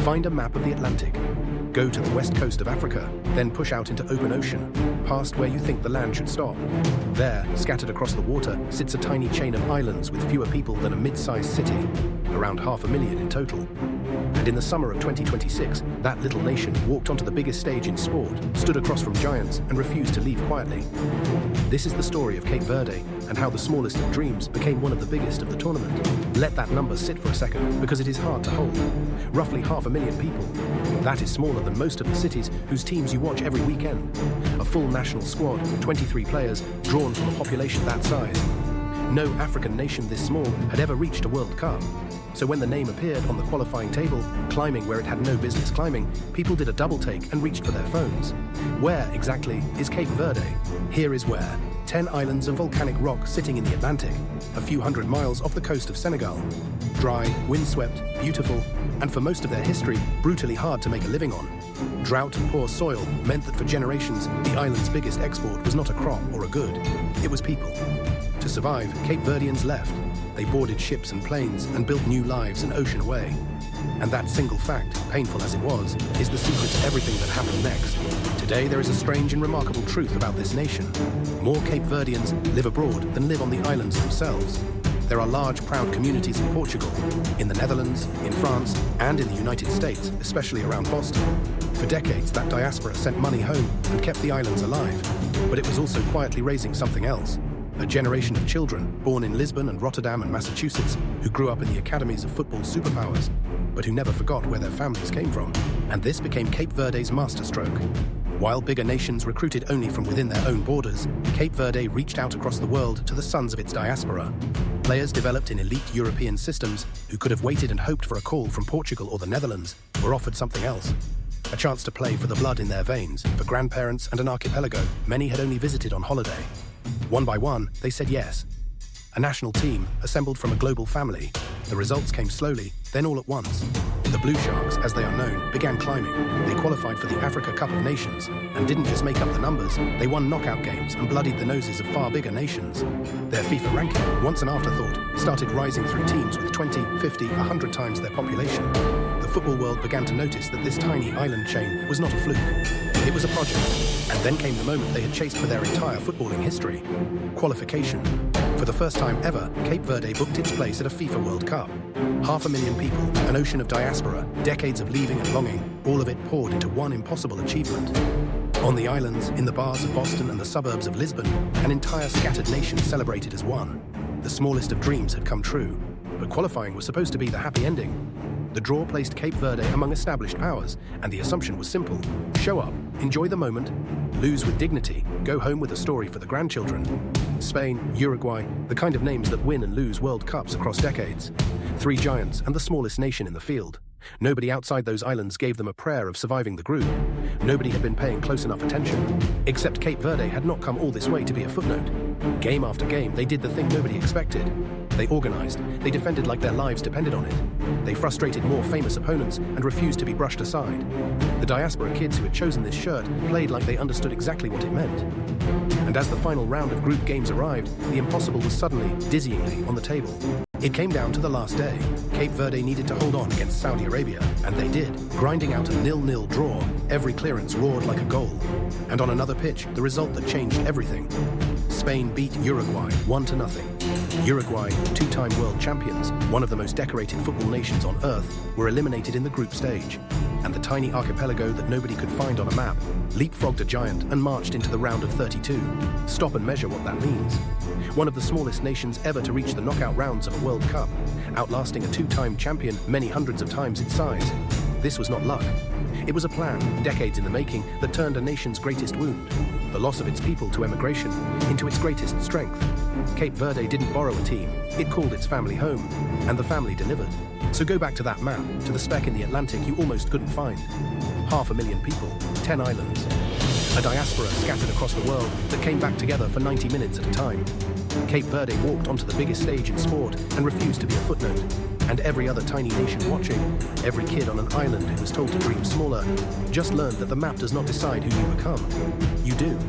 Find a map of the Atlantic. Go to the west coast of Africa, then push out into open ocean, past where you think the land should stop. There, scattered across the water, sits a tiny chain of islands with fewer people than a mid-sized city, around 500,000 in total. And in the summer of 2026, that little nation walked onto the biggest stage in sport, stood across from giants, and refused to leave quietly. This is the story of Cape Verde, and how the smallest of dreams became one of the biggest of the tournament. Let that number sit for a second, because it is hard to hold. Roughly 500,000 people. That is smaller than most of the cities whose teams you watch every weekend. A full national squad, 23 players, drawn from a population that size. No African nation this small had ever reached a World Cup. So when the name appeared on the qualifying table, climbing where it had no business climbing, people did a double take and reached for their phones. Where, exactly, is Cape Verde? Here is where. 10 islands of volcanic rock sitting in the Atlantic, a few hundred miles off the coast of Senegal. Dry, windswept, beautiful, and for most of their history, brutally hard to make a living on. Drought and poor soil meant that for generations, the island's biggest export was not a crop or a good. It was people. To survive, Cape Verdeans left. They boarded ships and planes and built new lives an ocean away. And that single fact, painful as it was, is the secret to everything that happened next. Today there is a strange and remarkable truth about this nation. More Cape Verdeans live abroad than live on the islands themselves. There are large, proud communities in Portugal, in the Netherlands, in France, and in the United States, especially around Boston. For decades, that diaspora sent money home and kept the islands alive. But it was also quietly raising something else. A generation of children, born in Lisbon and Rotterdam and Massachusetts, who grew up in the academies of football superpowers, but who never forgot where their families came from. And this became Cape Verde's masterstroke. While bigger nations recruited only from within their own borders, Cape Verde reached out across the world to the sons of its diaspora. Players developed in elite European systems who could have waited and hoped for a call from Portugal or the Netherlands, were offered something else. A chance to play for the blood in their veins, for grandparents and an archipelago many had only visited on holiday. One by one, they said yes. A national team assembled from a global family. The results came slowly, then all at once. The Blue Sharks, as they are known, began climbing. They qualified for the Africa Cup of Nations and didn't just make up the numbers, they won knockout games and bloodied the noses of far bigger nations. Their FIFA ranking, once an afterthought, started rising through teams with 20, 50, 100 times their population. The football world began to notice that this tiny island chain was not a fluke. It was a project. And then came the moment they had chased for their entire footballing history. Qualification. For the first time ever, Cape Verde booked its place at a FIFA World Cup. 500,000 people, an ocean of diaspora, decades of leaving and longing, all of it poured into one impossible achievement. On the islands, in the bars of Boston and the suburbs of Lisbon, an entire scattered nation celebrated as one. The smallest of dreams had come true, but qualifying was supposed to be the happy ending. The draw placed Cape Verde among established powers, and the assumption was simple. Show up, enjoy the moment, lose with dignity, go home with a story for the grandchildren. Spain, Uruguay, the kind of names that win and lose World Cups across decades. 3 giants and the smallest nation in the field. Nobody outside those islands gave them a prayer of surviving the group. Nobody had been paying close enough attention. Except Cape Verde had not come all this way to be a footnote. Game after game, they did the thing nobody expected. They organized, they defended like their lives depended on it. They frustrated more famous opponents and refused to be brushed aside. The diaspora kids who had chosen this shirt played like they understood exactly what it meant. And as the final round of group games arrived, the impossible was suddenly, dizzyingly, on the table. It came down to the last day. Cape Verde needed to hold on against Saudi Arabia, and they did, grinding out a 0-0 draw. Every clearance roared like a goal. And on another pitch, the result that changed everything. Spain beat Uruguay 1-0. Uruguay, 2-time world champions, one of the most decorated football nations on earth, were eliminated in the group stage. And the tiny archipelago that nobody could find on a map leapfrogged a giant and marched into the round of 32. Stop and measure what that means. One of the smallest nations ever to reach the knockout rounds of a World Cup, outlasting a 2-time champion many hundreds of times its size. This was not luck. It was a plan, decades in the making, that turned a nation's greatest wound, the loss of its people to emigration, into its greatest strength. Cape Verde didn't borrow a team, it called its family home, and the family delivered. So go back to that map, to the speck in the Atlantic you almost couldn't find. 500,000 people, 10 islands. A diaspora scattered across the world that came back together for 90 minutes at a time. Cape Verde walked onto the biggest stage in sport and refused to be a footnote. And every other tiny nation watching, every kid on an island who was told to dream smaller, just learned that the map does not decide who you become. You do.